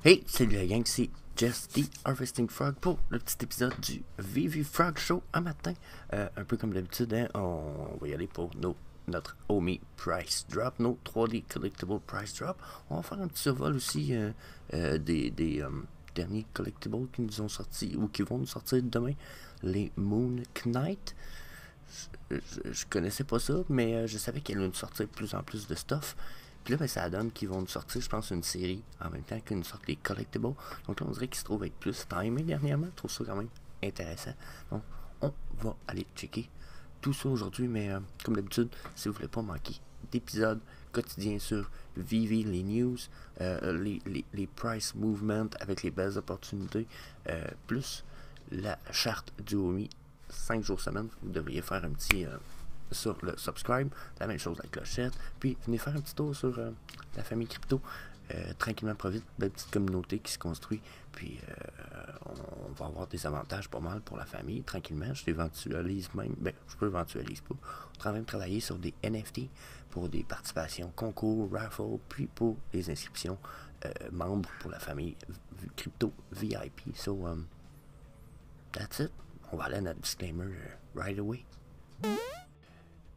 Hey, salut la gang, c'est Jess the Harvesting Frog pour le petit épisode du VV Frog Show un matin. Un peu comme d'habitude, hein, on va y aller pour notre Omi Price Drop, nos 3D Collectible Price Drop. On va faire un petit survol aussi des derniers collectibles qui nous ont sorti ou qui vont nous sortir demain, les Moon Knight. Je connaissais pas ça, mais je savais qu'elle allait nous sortir de plus en plus de stuff. Puis là, ben, ça donne qu'ils vont nous sortir, je pense, une série en même temps qu'ils nous sortent les collectibles. Donc là, on dirait qu'ils se trouvent être plus timés dernièrement. Je trouve ça quand même intéressant. Donc, on va aller checker tout ça aujourd'hui. Mais comme d'habitude, si vous voulez pas manquer d'épisodes quotidiens sur VV, les news, les price movement avec les belles opportunités, plus la charte du Omi 5 jours semaine, vous devriez faire un petit sur le subscribe, la même chose la clochette, puis venez faire un petit tour sur la famille crypto, tranquillement pas vite, belle petite communauté qui se construit, puis on va avoir des avantages pas mal pour la famille, tranquillement, je l'éventualise même, ben je peux éventualiser pas, on est en train de travailler sur des NFT pour des participations, concours, raffle, puis pour les inscriptions membres pour la famille crypto VIP, so that's it, on va aller à notre disclaimer right away.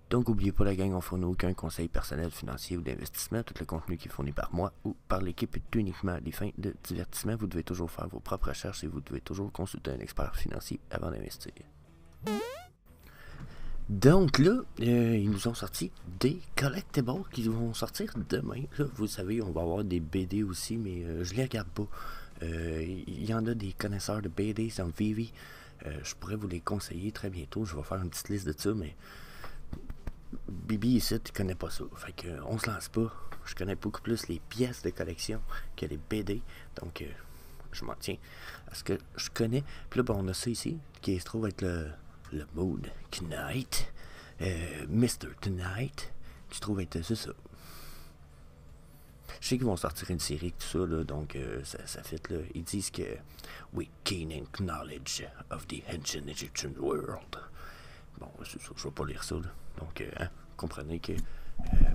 Donc, n'oubliez pas la gang, on ne fournit aucun conseil personnel, financier ou d'investissement. Tout le contenu qui est fourni par moi ou par l'équipe est uniquement à des fins de divertissement. Vous devez toujours faire vos propres recherches et vous devez toujours consulter un expert financier avant d'investir. Donc là, ils nous ont sorti des collectibles qui vont sortir demain. Là, vous savez, on va avoir des BD aussi, mais je les regarde pas. Il y en a des connaisseurs de BD dans VV. Je pourrais vous les conseiller très bientôt. Je vais faire une petite liste de ça, mais Bibi ici, tu connais pas ça. Fait que on se lance pas. Je connais beaucoup plus les pièces de collection que les BD. Donc je m'en tiens à ce que je connais. Puis là, ben, on a ça ici, qui se trouve être le Moon Knight. Mr. Tonight. Qui se trouve être c'est ça. Je sais qu'ils vont sortir une série tout ça, là, donc ça fait là. Ils disent que we gaining knowledge of the ancient Egyptian world. Bon, c'est ça, je vais pas lire ça, là. Donc, comprenez que,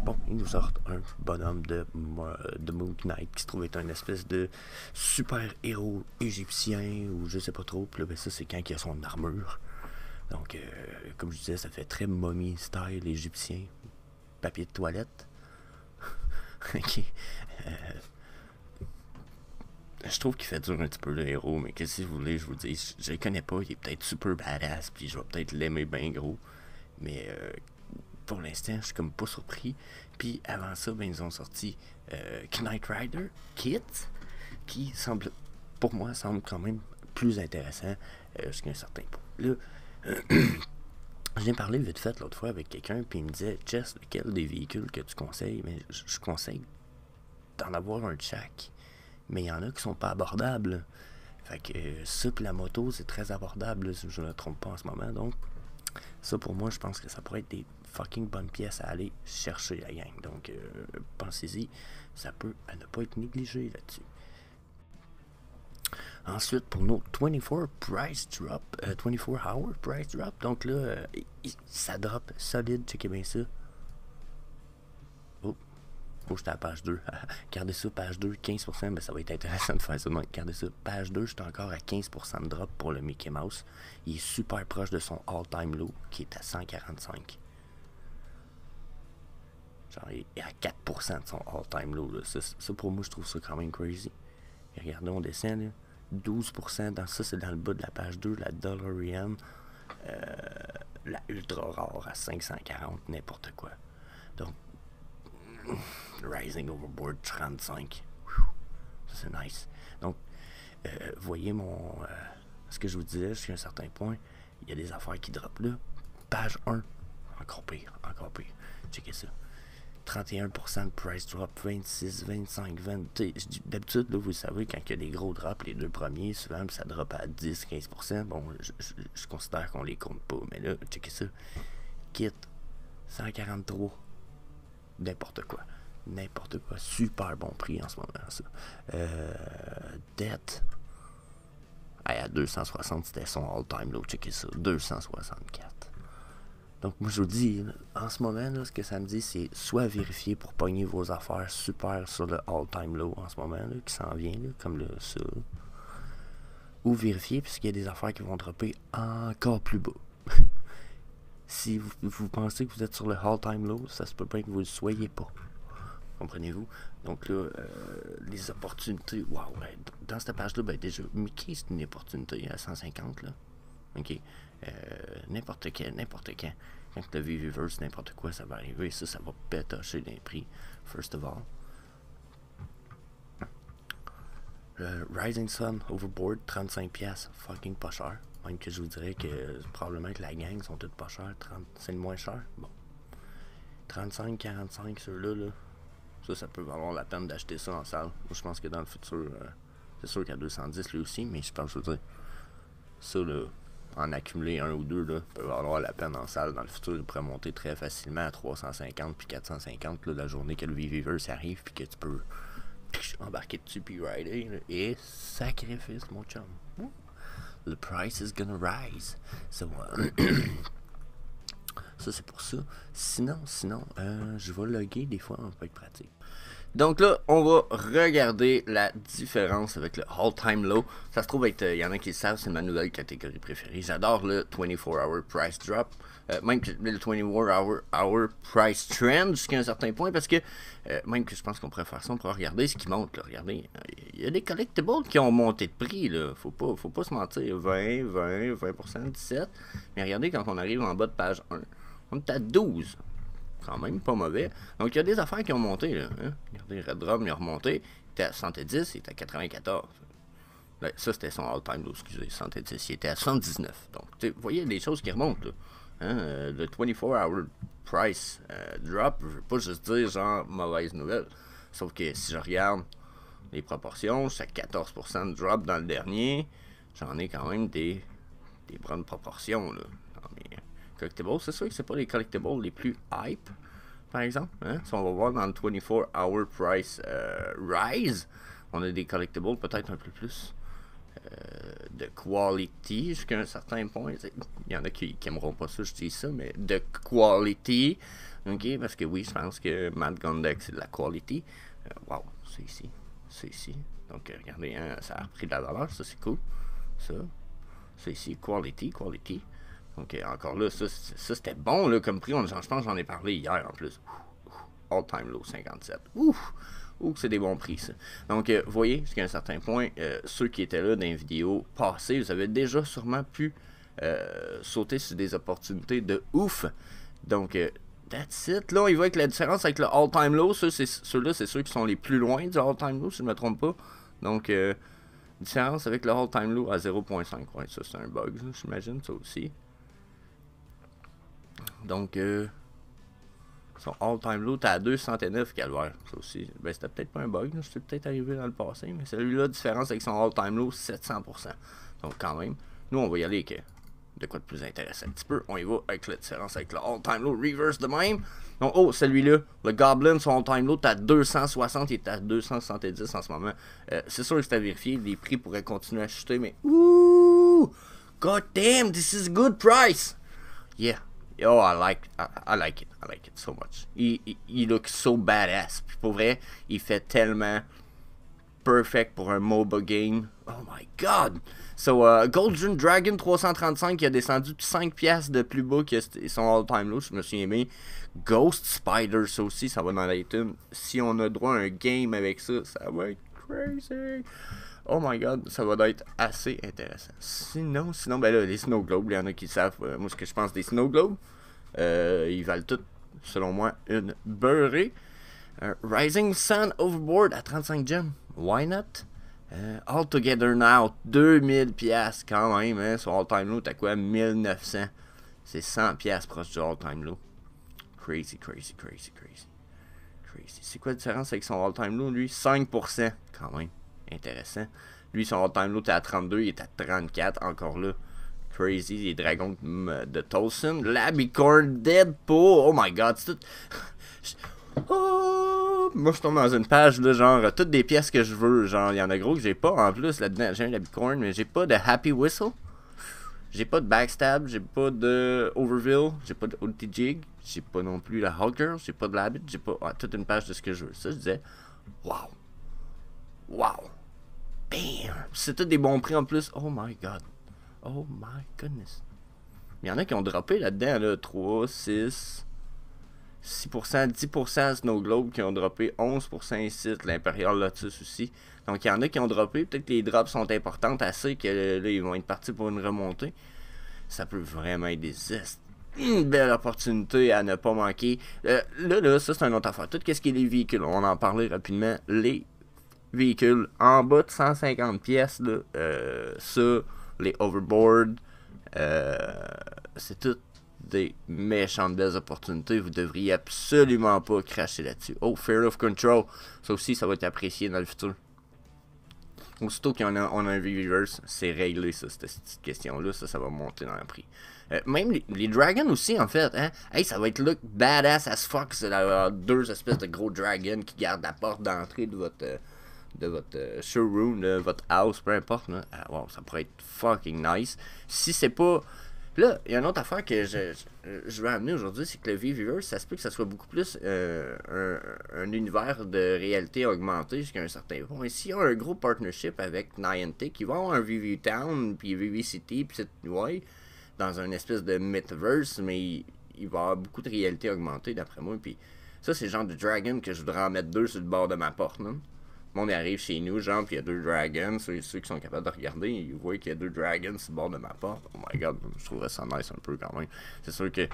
bon, ils nous sortent un bonhomme de Moon Knight qui se trouve être une espèce de super héros égyptien ou je sais pas trop. Puis là, ben, ça, c'est quand il a son armure. Donc, comme je disais, ça fait très momie style égyptien. Papier de toilette. Ok. Je trouve qu'il fait dur un petit peu le héros, mais qu'est-ce que vous voulez, je vous dis, je le connais pas, il est peut-être super badass, puis je vais peut-être l'aimer bien gros, mais pour l'instant, je suis comme pas surpris. Puis avant ça, ben, ils ont sorti Knight Rider Kit, qui semble, pour moi, semble quand même plus intéressant jusqu'à un certain point. Là, je viens parler vite fait l'autre fois avec quelqu'un, puis il me disait, Jess, lequel des véhicules que tu conseilles? Mais je conseille d'en avoir un de chaque. Mais il y en a qui sont pas abordables. Fait que ça pis la moto, c'est très abordable, si je ne me trompe pas en ce moment. Donc, ça pour moi, je pense que ça pourrait être des fucking bonnes pièces à aller chercher la gang. Donc, pensez-y, ça peut à ne pas être négligé là-dessus. Ensuite, pour nos 24 price drop, 24 hour price drop, donc là, ça drop solide, checkez bien ça. Oh, j'étais à page 2. Regardez ça, page 2, 15%. Ben, ça va être intéressant de faire ça. Donc, regardez ça, page 2, j'étais encore à 15% de drop pour le Mickey Mouse. Il est super proche de son all-time low, qui est à 145. Genre, il est à 4% de son all-time low. Là. Ça, pour moi, je trouve ça quand même crazy. Et regardez, on descend, là. 12%. Dans ça, c'est dans le bas de la page 2. La DeLorean, la ultra rare à 540, n'importe quoi. Donc, Rising Overboard 35. Ça, c'est nice. Donc, voyez ce que je vous disais jusqu'à un certain point. Il y a des affaires qui drop là. Page 1. Encore pire. Checkez ça. 31% de price drop. 26, 25, 20. D'habitude, là, vous savez, quand il y a des gros drops, les deux premiers, souvent, ça drop à 10, 15%. Bon, je considère qu'on les compte pas. Mais là, checkez ça. Kit. 143. N'importe quoi, super bon prix en ce moment, ça. Dette, à 260, c'était son all-time low, checkez ça, 264. Donc moi je vous dis, là, en ce moment, là, ce que ça me dit, c'est soit vérifier pour pogner vos affaires super sur le all-time low en ce moment, là, qui s'en vient, là, comme ça. Ou vérifier puisqu'il y a des affaires qui vont dropper encore plus bas. Si vous pensez que vous êtes sur le all-time low, ça se peut pas que vous ne le soyez pas. Comprenez-vous? Donc là, les opportunités, waouh, dans cette page-là, ben déjà, Mickey, c'est une opportunité à 150, là. OK. N'importe quand. Quand le Viviverse, n'importe quoi, ça va arriver. Ça va pétocher les prix, first of all. Rising Sun, Overboard, 35$, fucking pas cher. Même que je vous dirais que probablement que la gang sont toutes pas chères. C'est le moins cher. Bon. 35, 45, ceux-là, là. Ça peut valoir la peine d'acheter ça en salle. Moi, je pense que dans le futur, c'est sûr qu'à 210 lui aussi, mais je pense que je veux dire, ça, là, en accumuler un ou deux, là, peut valoir la peine en salle. Dans le futur, il pourrait monter très facilement à 350 puis 450 là, la journée que le Viviverse arrive, puis que tu peux embarquer dessus puis rider. Là. Et sacrifice, mon chum. The price is gonna rise. So, ça, c'est pour ça. Sinon, je vais loguer des fois, on peut être pratique. Donc là, on va regarder la différence avec le all-time low. Ça se trouve être, il y en a qui le savent, c'est ma nouvelle catégorie préférée. J'adore le 24-hour price drop. Même que le 24-hour price trend jusqu'à un certain point, parce que même que je pense qu'on pourrait faire ça, on pourrait regarder ce qui monte. Là. Regardez, il y a des collectibles qui ont monté de prix. Là. Faut pas se mentir. 20%, 17%. Mais regardez, quand on arrive en bas de page 1, on est à 12. Quand même pas mauvais. Donc, il y a des affaires qui ont monté. Là, hein? Regardez, Red Drum, il a remonté. Il était à 110, il était à 94. Là, ça, c'était son all-time low, excusez, 110. Il était à 79. Donc, vous voyez des choses qui remontent. Là. Hein? Le 24-hour price drop, je veux pas juste dire genre mauvaise nouvelle. Sauf que si je regarde les proportions, c'est 14% de drop dans le dernier. J'en ai quand même des bonnes proportions. Là, dans mes collectibles. C'est sûr que c'est pas les collectibles les plus hype, par exemple. Hein? Si on va voir dans le 24-hour price rise, on a des collectibles peut-être un peu plus de quality jusqu'à un certain point. Il y en a qui aimeront pas ça, je dis ça, mais de quality. OK? Parce que oui, je pense que Mad Gondek, c'est de la quality. Wow, c'est ici. Donc, regardez, hein, ça a repris de la valeur, ça c'est cool. Ça, c'est ici, quality. Donc, encore là, ça c'était bon là, comme prix. Je pense que j'en ai parlé hier en plus. All time low 57. Ouf, c'est des bons prix ça. Donc, vous voyez, jusqu'à un certain point, ceux qui étaient là dans les vidéos passées, vous avez déjà sûrement pu sauter sur des opportunités de ouf. Donc, that's it. Là, on y voit avec la différence avec le all time low. Ceux-là, c'est ceux qui sont les plus loin du all time low, si je ne me trompe pas. Donc, différence avec le all time low à 0.5. Ouais, ça c'est un bug, j'imagine, ça aussi. Donc, son all-time low, t'as à 209 calvaire. Ça aussi, ben c'était peut-être pas un bug, c'était peut-être arrivé dans le passé, mais celui-là, différence avec son all-time low, 700%. Donc, quand même, nous, on va y aller avec de quoi de plus intéressant un petit peu. On y va avec la différence avec le all-time low, reverse de même. Donc, oh, celui-là, le Goblin, son all-time low, t'as 260, il est à 270 en ce moment. C'est sûr que c'est à vérifier, les prix pourraient continuer à chuter, mais ouh, god damn, this is a good price. Yeah. Oh, I like it so much. He looks so badass. Puis pour vrai, il fait tellement perfect pour un MOBA game. Oh my god! So, Golden Dragon 335 qui a descendu de 5$ de plus bas que son all-time low. Je me suis aimé. Ghost Spider, ça aussi, ça va dans l'item. Si on a droit à un game avec ça, ça va être crazy. Oh my god, ça va être assez intéressant. Sinon, ben là, les Snow Globes, il y en a qui savent, moi, ce que je pense des Snow Globes. Ils valent tout, selon moi, une beurrée. Rising Sun Overboard à 35 gems. Why not? All Together Now, 2000$ quand même. Hein, son all-time low, t'as quoi? 1900. C'est 100$ proche du all-time low. Crazy. C'est quoi la différence avec son all-time low, lui? 5%, quand même. Intéressant. Lui, son all-time low, t'es à 32, il est à 34, encore là. Crazy, les dragons de Tolson. Labicorn, Deadpool. Oh my god, c'est tout. Oh, moi, je tombe dans une page de genre toutes des pièces que je veux. Genre, il y en a gros que j'ai pas en plus là-dedans. J'ai un Labicorn, mais j'ai pas de Happy Whistle. J'ai pas de Backstab, j'ai pas de Overville, j'ai pas de Ulti Jig, j'ai pas non plus la Hot Girl, j'ai pas de Labbit, j'ai pas toute une page de ce que je veux. Ça, je disais, wow, wow, bam! C'est tout des bons prix en plus. Oh my god, oh my goodness. Il y en a qui ont droppé là-dedans, là, 3, 6, 6%, 10% Snow Globe qui ont droppé, 11% ici, l'Imperial Lotus aussi. Donc il y en a qui ont droppé, peut-être que les drops sont importantes assez que là ils vont être partis pour une remontée. Ça peut vraiment être une belle opportunité à ne pas manquer. Là, ça c'est une autre affaire. Tout ce qui est les véhicules, on en parlait rapidement. Les véhicules en bas de 150 pièces, là, ça, les overboard, c'est tout des méchantes belles opportunités. Vous devriez absolument pas cracher là-dessus. Oh, Fear of Control. Ça aussi, ça va être apprécié dans le futur. Aussitôt qu'on a un V-Reverse, c'est réglé, ça, cette question-là. Ça va monter dans le prix. Même les dragons aussi, en fait. Hein? Hey, ça va être look badass as fuck. C'est deux espèces de gros dragons qui gardent la porte d'entrée de votre showroom, de votre house, peu importe. Là. Wow, ça pourrait être fucking nice. Si c'est pas... Là, il y a une autre affaire que je veux amener aujourd'hui, c'est que le V-Viewer, ça se peut que ça soit beaucoup plus un univers de réalité augmentée jusqu'à un certain point. Et s'il y a un gros partnership avec Niantic, qui va avoir un VV Town, puis VV City, puis ouais, dans un espèce de metaverse, mais il va y avoir beaucoup de réalité augmentée, d'après moi. Puis ça, c'est le genre de dragon que je voudrais en mettre 2 sur le bord de ma porte, non? Le monde arrive chez nous, genre, puis il y a 2 dragons. Ceux qui sont capables de regarder, ils voient qu'il y a 2 dragons sur le bord de ma porte. Oh my god, je trouverais ça nice un peu quand même. C'est sûr que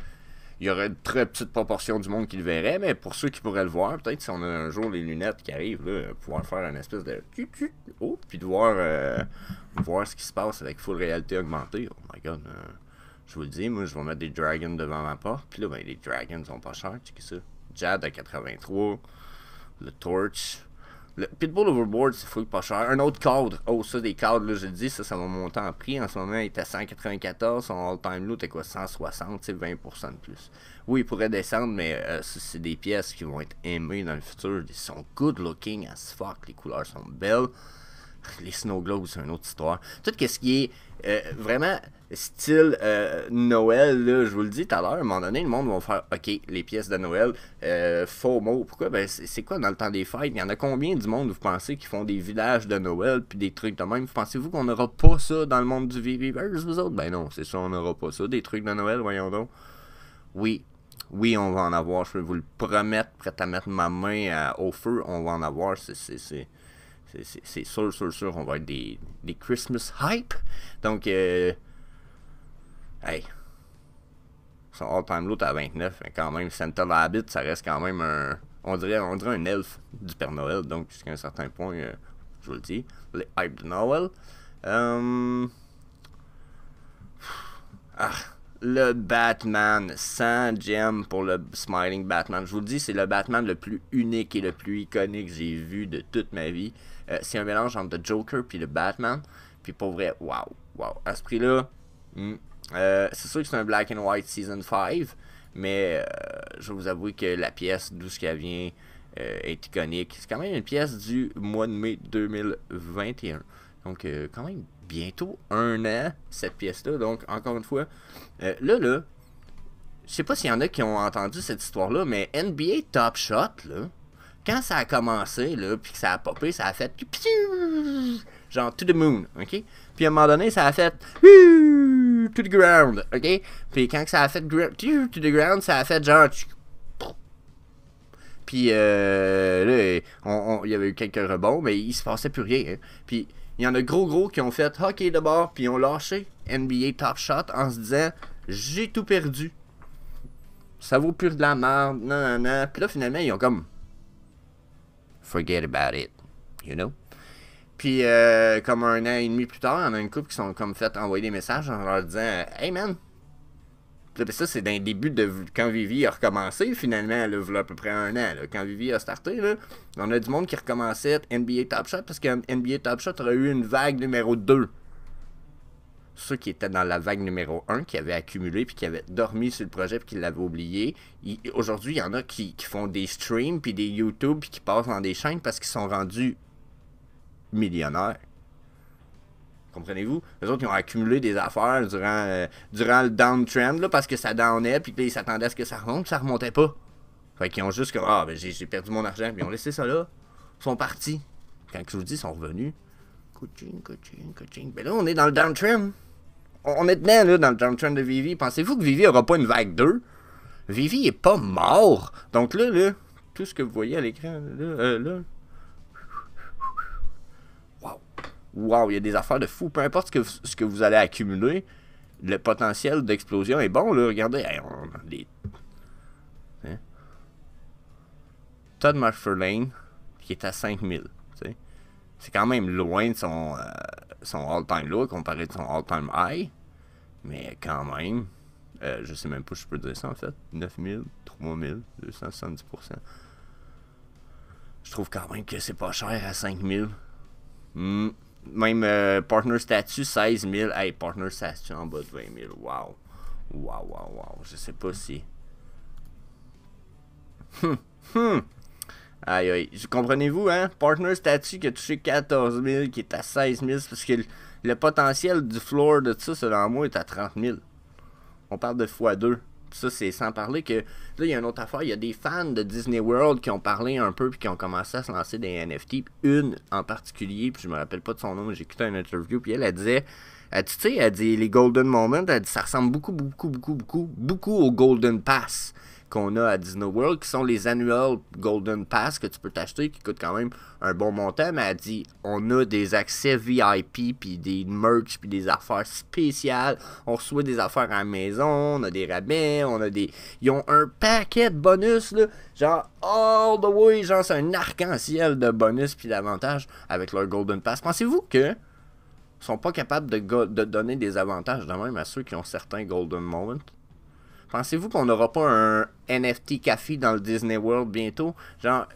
il y aurait une très petite proportion du monde qui le verrait, mais pour ceux qui pourraient le voir, peut-être si on a un jour les lunettes qui arrivent, là, pouvoir faire une espèce de oh, puis de voir ce qui se passe avec full réalité augmentée. Oh my god, je vous le dis, moi je vais mettre des dragons devant ma porte, puis là, ben les dragons sont pas chers, tu sais ça. Jad à 83, le Torch. Le Pitbull Overboard, c'est full pas cher. Un autre cadre. Oh, ça, des cadres, là, je le dis, ça va monter en prix. En ce moment, il est à 194. Son all-time low, était quoi, 160, c'est 20% de plus. Oui, il pourrait descendre, mais c'est des pièces qui vont être aimées dans le futur. Ils sont good looking as fuck. Les couleurs sont belles. Les Snow Globes, c'est une autre histoire. Tout ce qui est vraiment style Noël, là, je vous le dis tout à l'heure, à un moment donné, le monde va faire OK, les pièces de Noël, faux mots. Pourquoi? Ben, c'est quoi dans le temps des fêtes? Il y en a combien du monde, vous pensez, qui font des villages de Noël puis des trucs de même? Pensez-vous qu'on n'aura pas ça dans le monde du V-Reverse, vous autres? Ben non, c'est ça, on n'aura pas ça. Des trucs de Noël, voyons donc. Oui, on va en avoir, je peux vous le promettre, prêt à mettre ma main au feu, on va en avoir, c'est sûr, on va être des Christmas hype. Donc, hey, son all-time low à 29, mais quand même, Santa Labbit, ça reste quand même on dirait un elfe du Père Noël. Donc, jusqu'à un certain point, je vous le dis, les hype de Noël. Le Batman, 100 gems pour le Smiling Batman. Je vous le dis, c'est le Batman le plus unique et le plus iconique que j'ai vu de toute ma vie. C'est un mélange entre le Joker puis le Batman. Puis pour vrai, wow. À ce prix-là, c'est sûr que c'est un Black and White Season 5. Mais je vais vous avouer que la pièce, d'où ce qu'elle vient, est iconique. C'est quand même une pièce du mois de mai 2021. Donc, quand même, bientôt un an, cette pièce-là. Donc, encore une fois, là, je sais pas s'il y en a qui ont entendu cette histoire-là, mais NBA Top Shot, là, quand ça a commencé, là, puis que ça a popé, ça a fait genre to the moon, ok? Puis à un moment donné, ça a fait to the ground, ok? Puis quand ça a fait to the ground, ça a fait genre... Puis là, il y avait eu quelques rebonds, mais il se passait plus rien. Hein. Puis il y en a gros qui ont fait hockey de bord, puis ils ont lâché NBA Top Shot en se disant j'ai tout perdu. Ça vaut plus de la merde, non. Puis là, finalement, ils ont comme forget about it, you know. Puis comme un an et demi plus tard, il y en a une couple qui sont comme fait envoyer des messages en leur disant hey man. Puis ça, c'est dans le début de quand Vivi a recommencé, finalement, là, il y a à peu près un an. Là, quand Vivi a starté, là, on a du monde qui recommençait NBA Top Shot parce que NBA Top Shot aurait eu une vague numéro 2. Ceux qui étaient dans la vague numéro 1, qui avaient accumulé, puis qui avaient dormi sur le projet, puis qui l'avaient oublié. Aujourd'hui, il y en a qui font des streams, puis des YouTube, puis qui passent dans des chaînes parce qu'ils sont rendus millionnaires. Comprenez-vous? Les autres, ils ont accumulé des affaires durant le downtrend, là, parce que ça downait, puis ils s'attendaient à ce que ça remonte, puis ça remontait pas. Fait qu'ils ont juste comme, ah, ben j'ai perdu mon argent, puis ils ont laissé ça là. Ils sont partis. Quand je vous dis, ils sont revenus. Coaching. Ben là, on est dans le downtrend. On est dedans, là, dans le downtrend de Vivi. Pensez-vous que Vivi aura pas une vague 2? Vivi est pas mort. Donc là, tout ce que vous voyez à l'écran, là. Wow, il y a des affaires de fou. Peu importe ce que vous allez accumuler, le potentiel d'explosion est bon, là. Regardez, hey, on a des... Hein? Todd McFarlane, qui est à 5000. C'est quand même loin de son all-time low comparé de son all-time high. Mais quand même, je sais même pas si je peux dire ça en fait. 9000, 3000, 270%. Je trouve quand même que c'est pas cher à 5000. Même partner statut 16 000. Hey, partner statut en bas de 20 000. Wow. Je sais pas si. Aïe. Comprenez-vous, hein? Partner statut qui a touché 14 000, qui est à 16 000. C'est parce que le potentiel du floor de ça, selon moi, est à 30 000. On parle de x2. Ça, c'est sans parler que... Là, il y a une autre affaire. Il y a des fans de Disney World qui ont parlé un peu puis qui ont commencé à se lancer des NFT. Une en particulier, puis je me rappelle pas de son nom, mais j'ai écouté une interview, puis elle disait... Tu sais, elle dit les Golden Moments, elle dit ça ressemble beaucoup au Golden Pass qu'on a à Disney World, qui sont les annual Golden Pass que tu peux t'acheter, qui coûtent quand même un bon montant, mais elle dit on a des accès VIP, puis des merch, puis des affaires spéciales, on reçoit des affaires à la maison, on a des rabais, on a des... Ils ont un paquet de bonus, là, genre all the way, genre c'est un arc-en-ciel de bonus puis d'avantages avec leur Golden Pass. Pensez-vous que sont pas capables de donner des avantages de même à ceux qui ont certains Golden Moments? Pensez-vous qu'on n'aura pas un NFT café dans le Disney World bientôt? Genre,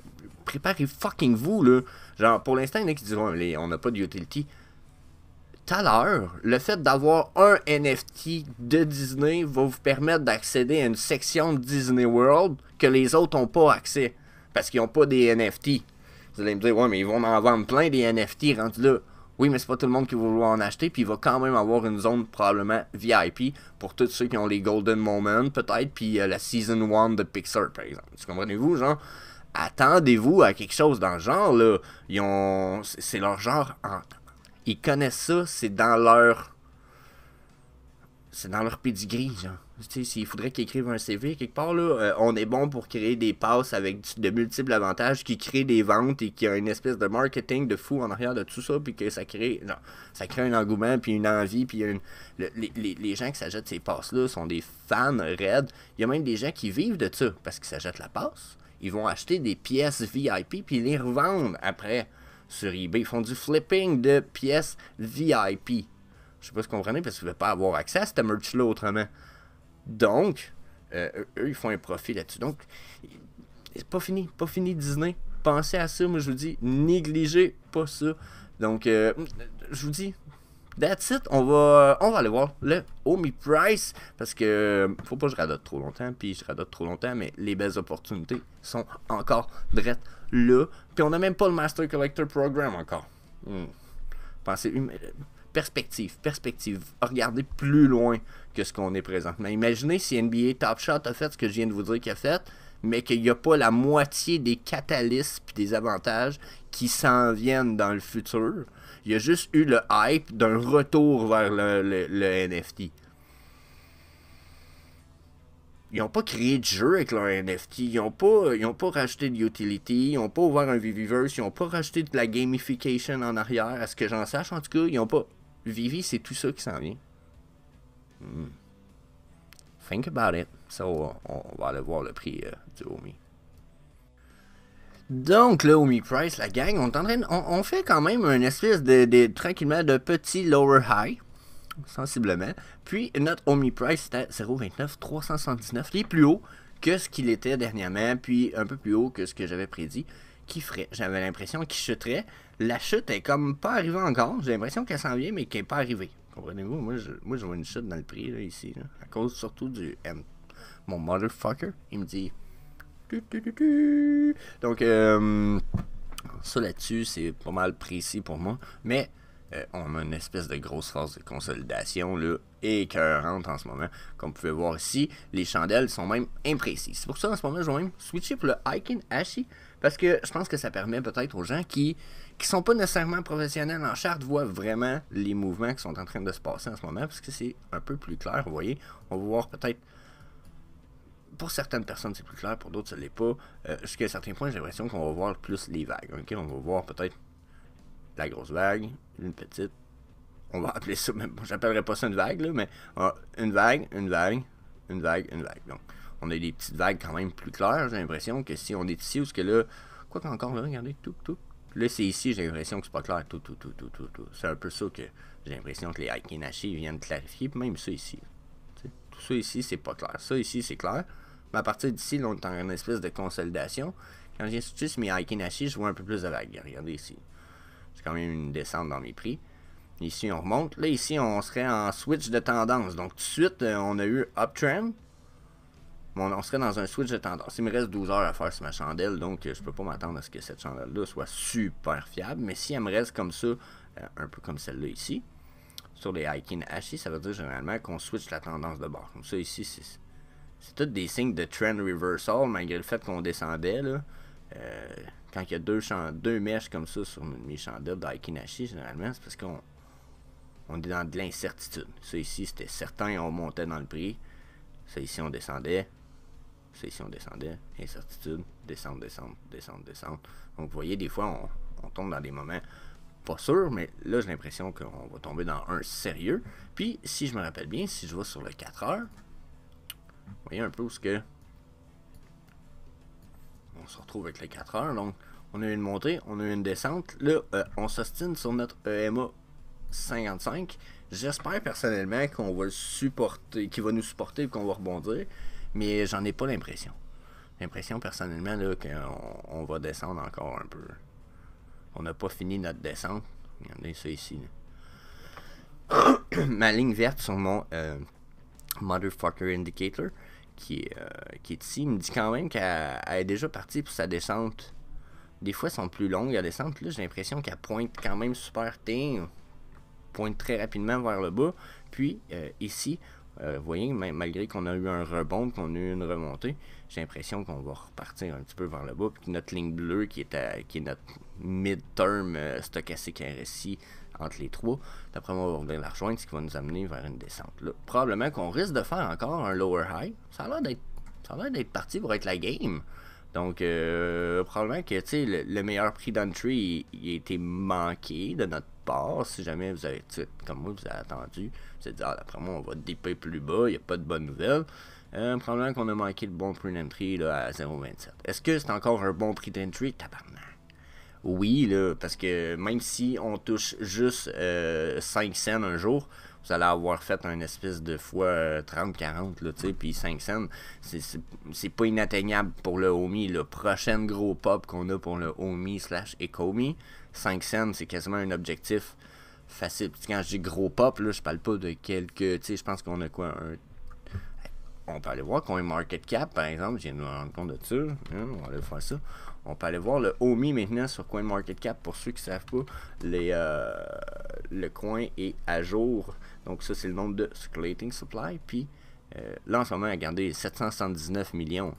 préparez fucking vous, là. Genre, pour l'instant, il y en a qui disent, ouais, on n'a pas de utility. Tout à l'heure, le fait d'avoir un NFT de Disney va vous permettre d'accéder à une section de Disney World que les autres n'ont pas accès. Parce qu'ils n'ont pas des NFT. Vous allez me dire, ouais, mais ils vont en vendre plein des NFT rendus là. Oui, mais c'est pas tout le monde qui va vouloir en acheter, puis il va quand même avoir une zone probablement VIP pour tous ceux qui ont les Golden Moments, peut-être, puis la Season 1 de Pixar, par exemple. Tu comprenez-vous, genre? Attendez-vous à quelque chose dans le genre, là. C'est leur genre. Ils connaissent ça, c'est dans leur pedigree, genre. Tu sais, il faudrait qu'ils écrivent un CV quelque part, là. On est bon pour créer des passes avec de multiples avantages qui créent des ventes et qui a une espèce de marketing de fou en arrière de tout ça, puis que ça crée un engouement, puis une envie, puis les gens qui s'achètent ces passes-là sont des fans raides. Il y a même des gens qui vivent de ça, parce qu'ils s'achètent la passe. Ils vont acheter des pièces VIP, puis les revendent après sur eBay. Ils font du flipping de pièces VIP. Je sais pas si vous comprenez, parce que vous ne pouvez pas avoir accès à cette merch-là autrement. Donc, eux, ils font un profit là-dessus. Donc, c'est pas fini Disney. Pensez à ça, moi je vous dis, négligez pas ça. Donc, je vous dis, that's it. On va aller voir le Omi Price, parce que faut pas que je radote trop longtemps, puis je radote trop longtemps, mais les belles opportunités sont encore drettes là. Puis on n'a même pas le Master Collector Program encore. Pensez... Perspective. Regardez plus loin que ce qu'on est présentement. Imaginez si NBA Top Shot a fait ce que je viens de vous dire qu'il a fait, mais qu'il n'y a pas la moitié des catalystes et des avantages qui s'en viennent dans le futur. Il y a juste eu le hype d'un retour vers le NFT. Ils n'ont pas créé de jeu avec leur NFT, ils n'ont pas rajouté de utility, ils n'ont pas ouvert un Viviverse, ils n'ont pas rajouté de la gamification en arrière, à ce que j'en sache en tout cas, ils n'ont pas... Vivi, c'est tout ça qui s'en vient. Think about it. Ça, on va aller voir le prix du Omi. Donc, le Omi Price, la gang, on fait quand même une espèce tranquillement de petit lower high, sensiblement. Puis, notre Omi Price, c'était 0,29, 379, qui est plus haut que ce qu'il était dernièrement, puis un peu plus haut que ce que j'avais prédit qu'il ferait. J'avais l'impression qu'il chuterait. La chute est comme pas arrivée encore. J'ai l'impression qu'elle s'en vient, mais qu'elle n'est pas arrivée. Comprenez-vous? Moi, je vois une chute dans le prix, là, ici. Là, à cause surtout du mon motherfucker. Il me dit... Donc, ça là-dessus, c'est pas mal précis pour moi. Mais on a une espèce de grosse phase de consolidation là, écœurante en ce moment. Comme vous pouvez voir ici, les chandelles sont même imprécises. C'est pour ça en ce moment, je vais même switcher pour le Heikin Ashi, parce que je pense que ça permet peut-être aux gens qui sont pas nécessairement professionnels en charte voient vraiment les mouvements qui sont en train de se passer en ce moment, parce que c'est un peu plus clair, vous voyez. On va voir peut-être, pour certaines personnes c'est plus clair, pour d'autres ça l'est pas. Jusqu'à certains points, j'ai l'impression qu'on va voir plus les vagues. Okay? On va voir peut-être la grosse vague, une petite, on va appeler ça, même, j'appellerais pas ça une vague, là, mais une vague, une vague, une vague, une vague. Donc, on a des petites vagues quand même plus claires, j'ai l'impression que si on est ici, ou ce que là, quoi qu'encore là, regardez, tout. Là, c'est ici, j'ai l'impression que c'est pas clair, tout. C'est un peu ça que j'ai l'impression que les Heikin Ashi viennent clarifier, puis même ça ici. T'sais, tout ça ici, c'est pas clair. Ça ici, c'est clair. Mais à partir d'ici, là, on est en une espèce de consolidation. Quand je viens switcher sur mes Heikin Ashi, je vois un peu plus de vagues. Regardez ici. C'est quand même une descente dans mes prix. Ici, on remonte. Là, ici, on serait en switch de tendance. Donc, tout de suite, on a eu uptrend. On serait dans un switch de tendance. Il me reste 12 heures à faire sur ma chandelle. Donc, je peux pas m'attendre à ce que cette chandelle-là soit super fiable. Mais si elle me reste comme ça, un peu comme celle-là ici, sur les Heikin Ashi, ça veut dire généralement qu'on switch la tendance de bord. Comme ça, ici, c'est tous des signes de trend reversal, malgré le fait qu'on descendait, là. Quand il y a deux mèches comme ça sur mes chandelles d'Heikin Ashi, généralement, c'est parce qu'on est dans de l'incertitude. Ça ici, c'était certain, on montait dans le prix. Ça ici, on descendait. Ça ici, on descendait. Incertitude, descente. Donc, vous voyez, des fois, on tombe dans des moments pas sûrs, mais là, j'ai l'impression qu'on va tomber dans un sérieux. Puis, si je me rappelle bien, si je vais sur le 4 heures, vous voyez un peu où ce que on se retrouve avec les 4 heures. Donc, on a eu une montée, on a eu une descente. Là, on s'ostine sur notre EMA 55. J'espère personnellement qu'on va le supporter, qu'il va nous supporter et qu'on va rebondir. Mais j'en ai pas l'impression. L'impression personnellement là, qu'on va descendre encore un peu. On n'a pas fini notre descente. Regardez ça ici. Ma ligne verte sur mon Motherfucker Indicator qui est ici, il me dit quand même qu'elle est déjà partie pour sa descente. Des fois, elles sont plus longues à descente. Là, j'ai l'impression qu'elle pointe quand même super pointe très rapidement vers le bas. Puis, ici, vous voyez, malgré qu'on a eu un rebond, qu'on a eu une remontée, j'ai l'impression qu'on va repartir un petit peu vers le bas. Puis notre ligne bleue, qui est notre mid-term stochastique RSI entre les trois, d'après moi, on va venir la rejoindre, ce qui va nous amener vers une descente. Là, probablement qu'on risque de faire encore un lower high. Ça a l'air d'être parti pour être la game. Donc, probablement que le meilleur prix d'entrée il a été manqué de notre part. Si jamais vous avez, comme moi, vous avez attendu, vous avez dit, d'après moi, on va dipper plus bas, il n'y a pas de bonnes nouvelles. Probablement qu'on a manqué le bon prix d'entrée à 0,27. Est-ce que c'est encore un bon prix d'entrée? Tabarnak. Oui, là, parce que même si on touche juste 5 cents un jour, vous allez avoir fait un espèce de fois 30-40, là, tu sais, puis 5 cents, c'est pas inatteignable pour le Omi. Le prochain gros pop qu'on a pour le Omi/Ecomi, 5 cents, c'est quasiment un objectif facile. Puis quand je dis gros pop, là, je parle pas de quelques, tu sais, je pense qu'on a quoi, on peut aller voir CoinMarketCap, par exemple, je viens de me rendre compte de ça, on va aller faire ça. On peut aller voir le OMI maintenant sur CoinMarketCap, pour ceux qui ne savent pas, le coin est à jour, donc ça c'est le nombre de circulating supply, puis là en ce moment, regardez, 779 millions.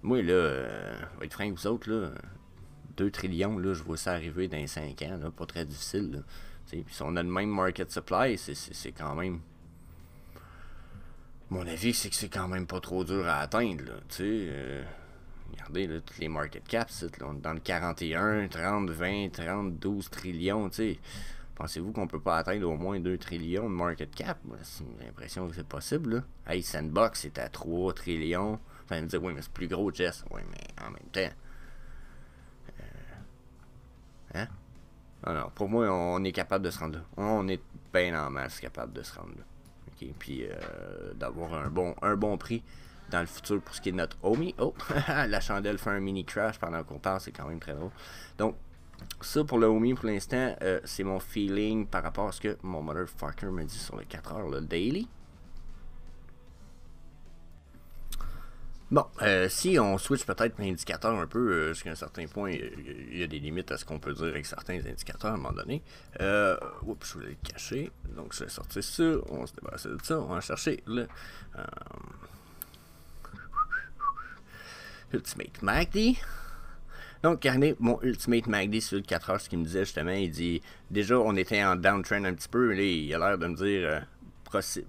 Moi là, on va être franc avec vous autres, là, 2 trillions, là, je vois ça arriver dans 5 ans, là, pas très difficile, là. Puis si on a le même market supply, c'est quand même... Mon avis, c'est que c'est quand même pas trop dur à atteindre, là, tu sais. Regardez, là, tous les market caps, là, on est dans le 41, 30, 20, 30, 12 trillions, tu sais. Pensez-vous qu'on peut pas atteindre au moins 2 trillions de market cap? J'ai l'impression que c'est possible, là. Hey, Sandbox, c'est à 3 trillions. Enfin, me dire, oui, mais c'est plus gros, Jess. Oui, mais en même temps... Hein? Non, pour moi, on est capable de se rendre là. On est bien en masse capable de se rendre là. Okay? Puis d'avoir un bon prix dans le futur pour ce qui est de notre Omi. Oh, la chandelle fait un mini crash pendant qu'on parle, c'est quand même très drôle. Donc, ça pour le Omi pour l'instant, c'est mon feeling par rapport à ce que mon motherfucker me dit sur le 4 heures, le daily. Bon, si on switch peut-être l'indicateur un peu, jusqu'à un certain point, il y a des limites à ce qu'on peut dire avec certains indicateurs à un moment donné. Oups, je voulais le cacher. Donc, je vais sortir ça, on se débarrasse de ça, on va chercher le Ultimate MACD. Donc, regardez mon Ultimate MACD sur le 4 heures, ce qu'il me disait justement, il dit, déjà, on était en downtrend un petit peu, là, il a l'air de me dire...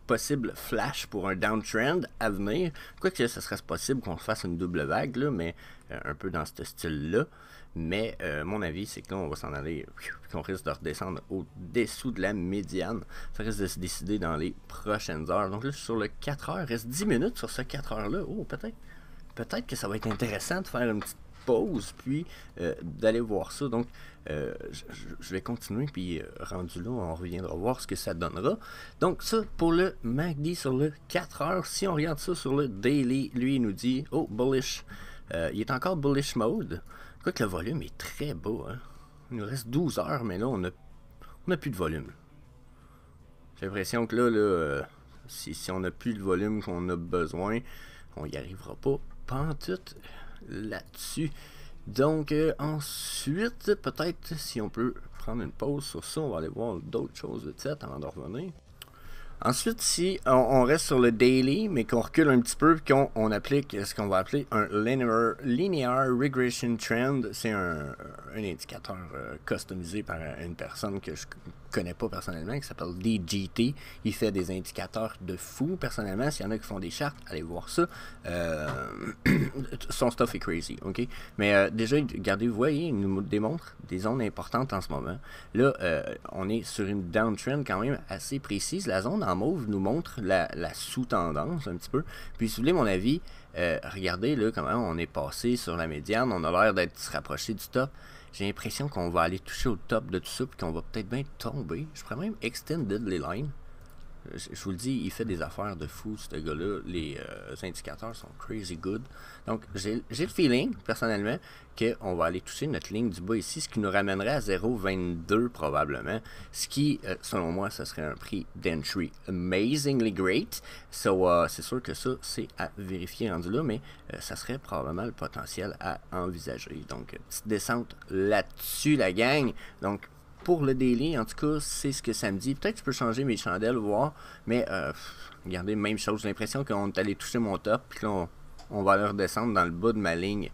possible flash pour un downtrend à venir. Quoique ça serait possible qu'on fasse une double vague, là, mais un peu dans ce style-là. Mais mon avis, c'est que là, on va s'en aller, qu'on risque de redescendre au-dessous de la médiane. Ça risque de se décider dans les prochaines heures. Donc là, sur le 4 heures, il reste 10 minutes sur ce 4 heures-là. Oh, peut-être que ça va être intéressant de faire une petite pause, puis d'aller voir ça. Donc, je vais continuer, puis rendu là, on reviendra voir ce que ça donnera. Donc, ça, pour le MACD sur le 4 heures, si on regarde ça sur le daily, lui, il nous dit, oh, bullish. Il est encore bullish mode. Quoique le volume est très bas. Hein. Il nous reste 12 heures, mais là, on a plus de volume. J'ai l'impression que là si on n'a plus le volume qu'on a besoin, on n'y arrivera pas pantoute là-dessus. Donc ensuite, peut-être si on peut prendre une pause sur ça, on va aller voir d'autres choses de tête avant de revenir. Ensuite, si on reste sur le daily, mais qu'on recule un petit peu, qu'on applique ce qu'on va appeler un linear regression trend, c'est un indicateur customisé par une personne que je connais pas personnellement, qui s'appelle DGT. Il fait des indicateurs de fou. Personnellement, s'il y en a qui font des charts, allez voir ça. Son stuff est crazy, ok? Mais déjà, regardez, vous voyez, il nous démontre des zones importantes en ce moment. Là, on est sur une downtrend quand même assez précise. La zone en mauve nous montre la sous-tendance un petit peu. Puis si vous voulez mon avis, regardez là comment on est passé sur la médiane. On a l'air d'être se rapproché du top. J'ai l'impression qu'on va aller toucher au top de tout ça, puis qu'on va peut-être bien tomber. Je pourrais même extended les lines. Je vous le dis, il fait des affaires de fou, ce gars-là. Les indicateurs sont crazy good. Donc, j'ai le feeling, personnellement, qu'on va aller toucher notre ligne du bas ici, ce qui nous ramènerait à 0,22 probablement. Ce qui, selon moi, ce serait un prix d'entry amazingly great. So, c'est sûr que ça, c'est à vérifier rendu là, mais ça serait probablement le potentiel à envisager. Donc, petite descente là-dessus, la gang. Donc, pour le daily, en tout cas, c'est ce que ça me dit. Peut-être que je peux changer mes chandelles, voir, mais regardez, même chose. J'ai l'impression qu'on est allé toucher mon top, puis là, on va aller redescendre dans le bas de ma ligne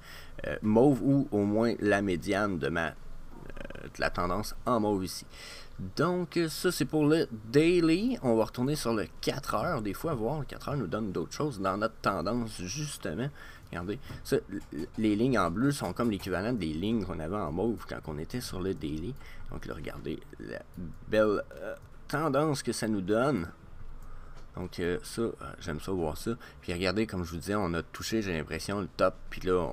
mauve, ou au moins la médiane de la tendance en mauve ici. Donc, ça, c'est pour le daily. On va retourner sur le 4 heures. Des fois, voir, le 4 heures nous donne d'autres choses dans notre tendance, justement. Regardez, ça, les lignes en bleu sont comme l'équivalent des lignes qu'on avait en mauve quand on était sur le daily. Donc là, regardez la belle tendance que ça nous donne. Donc ça, j'aime ça voir ça. Puis regardez, comme je vous disais, on a touché, j'ai l'impression, le top. Puis là,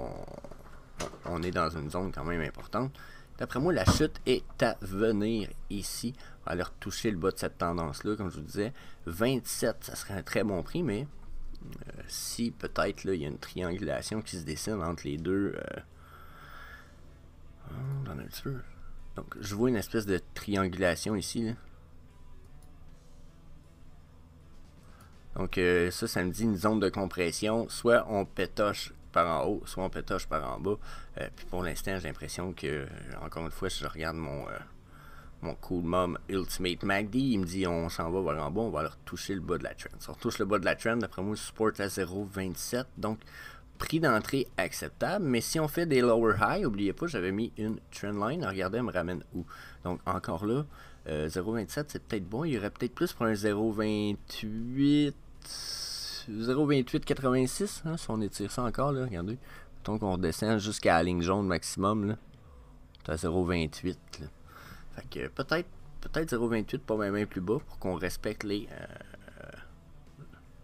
on est dans une zone quand même importante. D'après moi, la chute est à venir ici. On va aller retoucher le bas de cette tendance-là, comme je vous disais. 27, ça serait un très bon prix, mais si peut-être là il y a une triangulation qui se dessine entre les deux, on en a un petit peu. Donc je vois une espèce de triangulation ici là. Donc ça me dit une zone de compression. Soit on pétoche par en haut, soit on pétoche par en bas. Puis pour l'instant, j'ai l'impression que, encore une fois, si je regarde mon Cool Mom Ultimate MACD, il me dit on s'en va vers en bas, on va aller retoucher le bas de la trend. Si on retouche le bas de la trend, d'après moi, support à 0,27. Donc, prix d'entrée acceptable. Mais si on fait des lower high, n'oubliez pas, j'avais mis une trend line. Regardez, elle me ramène où? Donc, encore là, 0,27, c'est peut-être bon. Il y aurait peut-être plus pour un 0,28. 0,2886, hein, si on étire ça encore, là, regardez. Donc on redescend jusqu'à la ligne jaune maximum, là. C'est à 0,28, là. Fait que peut-être 0,28, pas même plus bas, pour qu'on respecte les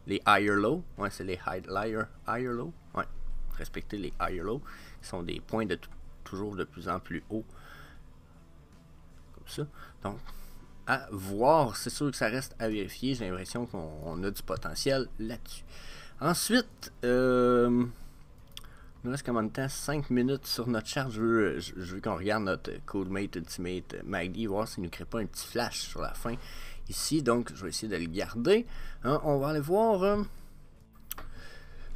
higher low. Ouais, c'est les higher low. Ouais, respecter les higher low, qui sont des points de toujours de plus en plus haut. Comme ça. Donc, à voir, c'est sûr que ça reste à vérifier. J'ai l'impression qu'on a du potentiel là-dessus. Ensuite, il nous reste combien de temps? 5 minutes sur notre chart. Je veux qu'on regarde notre CodeMate Ultimate MACD, voir s'il ne nous crée pas un petit flash sur la fin ici. Donc, je vais essayer de le garder. Hein, on va aller voir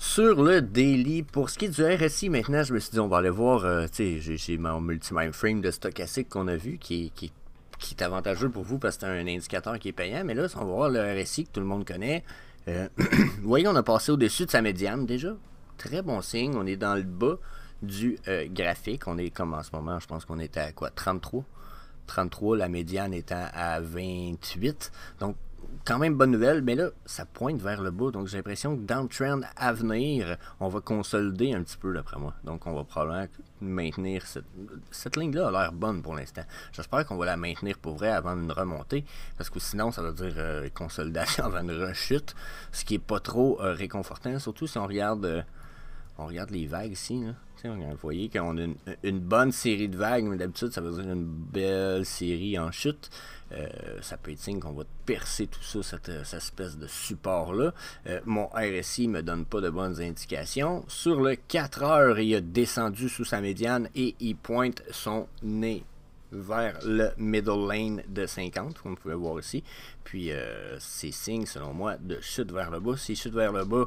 Sur le daily, pour ce qui est du RSI, maintenant, je me suis dit, on va aller voir, tu sais, j'ai mon multi-mind frame de stochastique qu'on a vu, qui est avantageux pour vous parce que c'est un indicateur qui est payant, mais là, on va voir le RSI que tout le monde connaît. Vous voyez, on a passé au-dessus de sa médiane déjà. Très bon signe, on est dans le bas du graphique, on est comme en ce moment, je pense qu'on était à quoi, 33? 33, la médiane étant à 28, donc quand même bonne nouvelle, mais là, ça pointe vers le bas, donc j'ai l'impression que dans le trend à venir, on va consolider un petit peu d'après moi. Donc on va probablement maintenir cette ligne-là a l'air bonne pour l'instant. J'espère qu'on va la maintenir pour vrai avant une remontée, parce que sinon ça veut dire consolidation avant une rechute, ce qui est pas trop réconfortant, surtout si on regarde les vagues ici. Là. Vous voyez qu'on a une bonne série de vagues, mais d'habitude, ça veut dire une belle série en chute. Ça peut être signe qu'on va percer tout ça, cette espèce de support-là. Mon RSI ne me donne pas de bonnes indications. Sur le 4 heures, il a descendu sous sa médiane et il pointe son nez vers le middle lane de 50, comme vous pouvez voir ici. Puis, c'est signe, selon moi, de chute vers le bas. S'il chute vers le bas,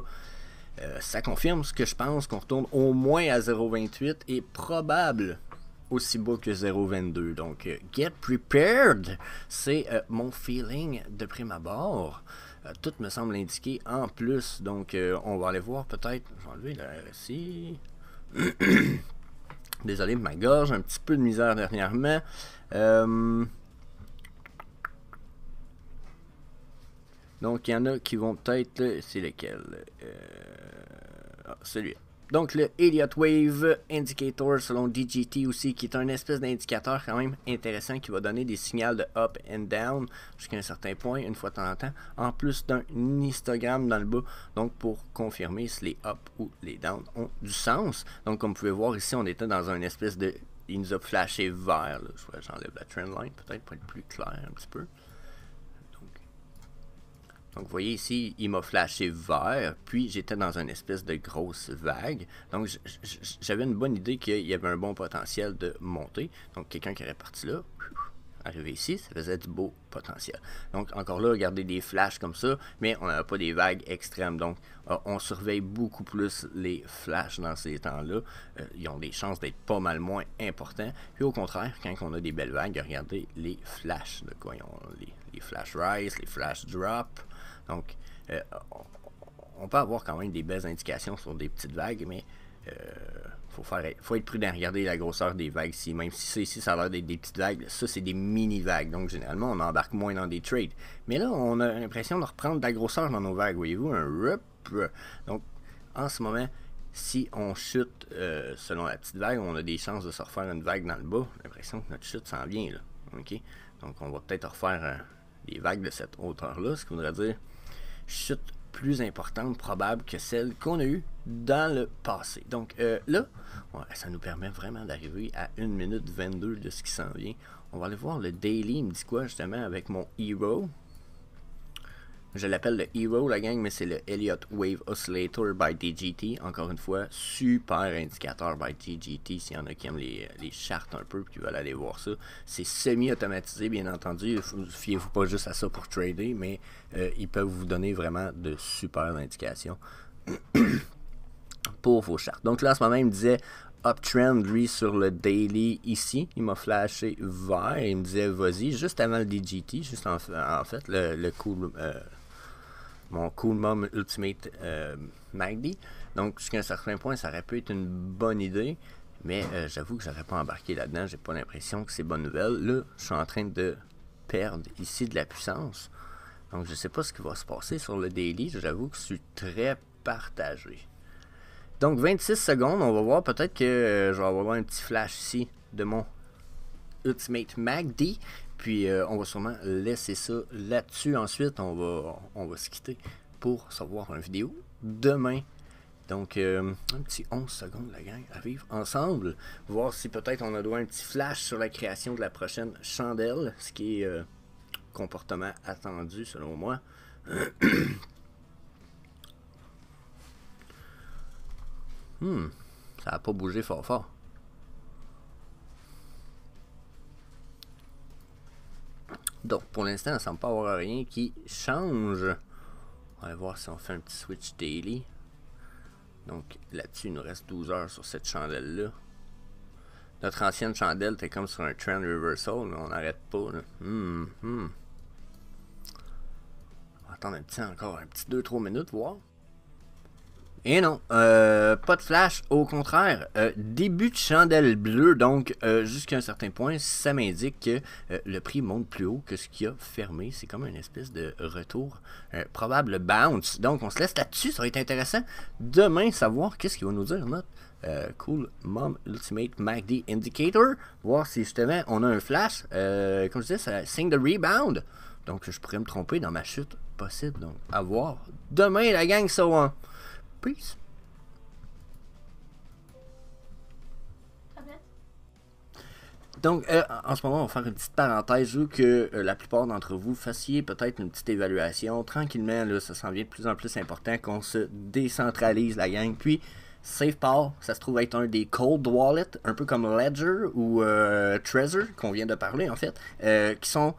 ça confirme ce que je pense, qu'on retourne au moins à 0,28 et probable aussi bas que 0,22. Donc, get prepared, c'est mon feeling de prime abord. Tout me semble indiquer en plus. Donc, on va aller voir peut-être. Je vais enlever le RSI. Désolé pour ma gorge, un petit peu de misère dernièrement. Donc, il y en a qui vont peut-être... C'est lequel? Celui-là. Donc, le Elliott Wave Indicator selon DJT aussi, qui est un espèce d'indicateur quand même intéressant qui va donner des signaux de up and down jusqu'à un certain point, une fois de temps en temps, en plus d'un histogramme dans le bas. Donc, pour confirmer si les up ou les down ont du sens. Donc, comme vous pouvez voir ici, on était dans une espèce de... Il nous a flashé vert. J'enlève la trendline peut-être pour être plus clair un petit peu. Donc, vous voyez ici, il m'a flashé vert, puis j'étais dans une espèce de grosse vague. Donc, j'avais une bonne idée qu'il y avait un bon potentiel de monter. Donc, quelqu'un qui est parti là, arrivé ici, ça faisait du beau potentiel. Donc, encore là, regardez des flashs comme ça, mais on n'avait pas des vagues extrêmes. Donc, on surveille beaucoup plus les flashs dans ces temps-là. Ils ont des chances d'être pas mal moins importants. Puis, au contraire, quand on a des belles vagues, regardez les flashs. De quoi ils ont les flash rise, les flash drop. Donc, on peut avoir quand même des belles indications sur des petites vagues, mais faut être prudent. Regardez la grosseur des vagues ici. Même si ça ici, ça a l'air d'être des petites vagues, ça, c'est des mini-vagues. Donc, généralement, on embarque moins dans des trades. Mais là, on a l'impression de reprendre de la grosseur dans nos vagues. Voyez-vous, un rip. Donc, en ce moment, si on chute selon la petite vague, on a des chances de se refaire une vague dans le bas. J'ai l'impression que notre chute s'en vient, là. OK? Donc, on va peut-être refaire des vagues de cette hauteur-là, ce qui voudrait dire chute plus importante probable que celle qu'on a eue dans le passé. Donc là, ouais, ça nous permet vraiment d'arriver à 1 minute 22 de ce qui s'en vient. On va aller voir le daily, il me dit quoi justement avec mon Hero. Je l'appelle le Hero, la gang, mais c'est le Elliott Wave Oscillator by DJT. Encore une fois, super indicateur by DJT. S'il y en a qui aiment les chartes un peu et qui veulent aller voir ça. C'est semi-automatisé, bien entendu. Fiez-vous pas juste à ça pour trader, mais ils peuvent vous donner vraiment de super indications pour vos chartes. Donc là, en ce moment, il me disait uptrend, lui, sur le daily ici. Il m'a flashé vert. Il me disait, vas-y, juste avant le DJT, juste en fait, le cool... mon Cool Mom Ultimate MACD. Donc, jusqu'à un certain point, ça aurait pu être une bonne idée, mais j'avoue que j'aurais pas embarqué là-dedans. J'ai pas l'impression que c'est bonne nouvelle. Là, je suis en train de perdre ici de la puissance. Donc, je sais pas ce qui va se passer sur le daily. J'avoue que je suis très partagé. Donc, 26 secondes. On va voir peut-être que je vais avoir un petit flash ici de mon Ultimate MACD. Puis on va sûrement laisser ça là-dessus. Ensuite, on va se quitter pour se voir une vidéo demain. Donc, un petit 11 secondes, la gang, à vivre ensemble. Voir si peut-être on a droit à un petit flash sur la création de la prochaine chandelle. Ce qui est comportement attendu, selon moi. Ça n'a pas bougé fort fort. Donc, pour l'instant, ça ne semble pas avoir rien qui change. On va voir si on fait un petit switch daily. Donc là-dessus, il nous reste 12 heures sur cette chandelle-là. Notre ancienne chandelle était comme sur un trend reversal, mais on n'arrête pas. Là. On va attendre encore un petit 2-3 minutes, voir. Et non, pas de flash, au contraire, début de chandelle bleue, donc jusqu'à un certain point, ça m'indique que le prix monte plus haut que ce qui a fermé. C'est comme une espèce de retour, probable bounce. Donc on se laisse là-dessus, ça va être intéressant demain savoir qu'est-ce qu'il va nous dire notre Cool Mom Ultimate MACD Indicator, voir si justement on a un flash, comme je disais, ça signe de rebound. Donc je pourrais me tromper dans ma chute possible, donc à voir demain la gang, ça va. Peace. Donc, en ce moment, on va faire une petite parenthèse. Je veux que la plupart d'entre vous fassiez peut-être une petite évaluation. Tranquillement, là, ça s'en vient de plus en plus important qu'on se décentralise la gang. Puis, SafePal, ça se trouve être un des cold wallets, un peu comme Ledger ou Trezor, qu'on vient de parler en fait, qui sont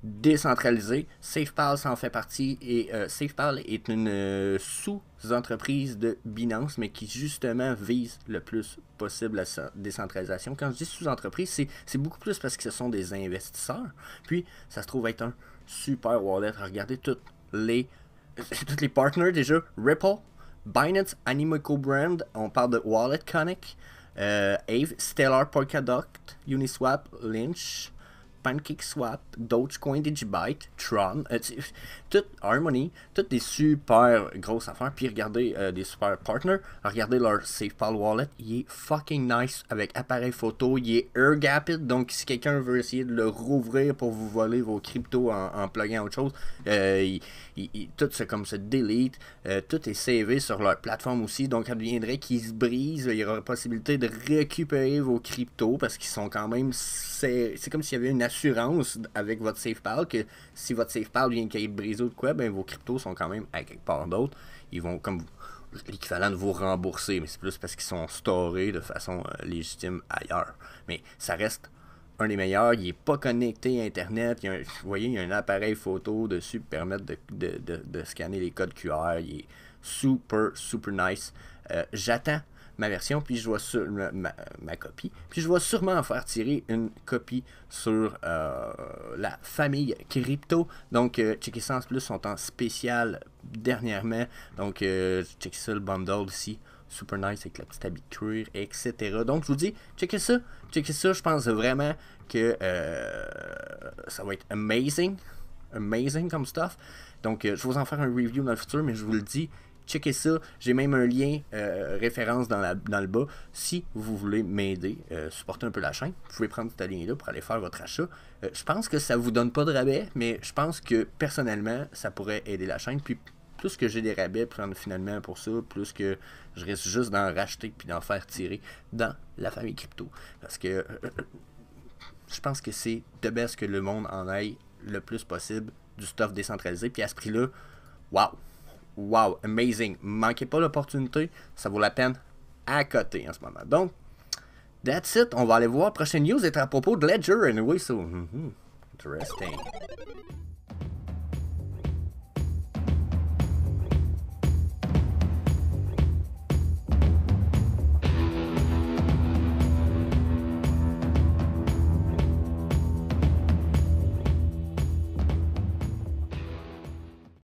décentralisé. SafePal s'en fait partie et SafePal est une sous-entreprise de Binance, mais qui justement vise le plus possible la décentralisation. Quand je dis sous-entreprise, c'est beaucoup plus parce que ce sont des investisseurs. Puis, ça se trouve être un super wallet. Regardez tous les partners déjà. Ripple, Binance, Animoca Brand, on parle de Wallet Connect, Aave, Stellar, Polkadot, Uniswap, Lynch, PancakeSwap, Dogecoin, Digibyte, Tron, tout Harmony, toutes des super grosses affaires. Puis regardez des super partners, regardez leur SafePal Wallet, il est fucking nice avec appareil photo, il est air-gapped, donc si quelqu'un veut essayer de le rouvrir pour vous voler vos cryptos en pluguant autre chose, tout c'est comme se delete, tout est savé sur leur plateforme aussi, donc adviendrait qu'ils se brisent, il y aura possibilité de récupérer vos cryptos parce qu'ils sont quand même, c'est comme s'il y avait une assurance avec votre SafePal que si votre SafePal vient qu'à être brisé ou de quoi, ben vos cryptos sont quand même à quelque part d'autre, ils vont comme l'équivalent de vous rembourser, mais c'est plus parce qu'ils sont storés de façon légitime ailleurs. Mais ça reste un des meilleurs, il n'est pas connecté à Internet, vous voyez, il y a un appareil photo dessus qui permet de scanner les codes QR, il est super nice. J'attends ma version, puis je vais ma copie, puis je vais sûrement faire tirer une copie sur la famille crypto. Donc checkez ça en plus, sont en spécial dernièrement, donc checkez ça, le bundle ici, super nice avec la petite habit de cuir, etc. Donc je vous dis, checkez ça, je pense vraiment que ça va être amazing comme stuff. Donc je vais vous en faire un review dans le futur, mais je vous le dis, checkez ça, j'ai même un lien référence dans le bas. Si vous voulez m'aider, supporter un peu la chaîne, vous pouvez prendre ce lien là pour aller faire votre achat. Je pense que ça vous donne pas de rabais, mais je pense que personnellement ça pourrait aider la chaîne. Puis plus que j'ai des rabais finalement pour ça, plus que je risque juste d'en racheter puis d'en faire tirer dans la famille crypto. Parce que je pense que c'est de best que le monde en aille le plus possible du stuff décentralisé. Puis à ce prix-là, wow, amazing. Manquez pas l'opportunité, ça vaut la peine à côté en ce moment. Donc, that's it. On va aller voir. Prochaine news est à propos de Ledger. Anyway, so, interesting.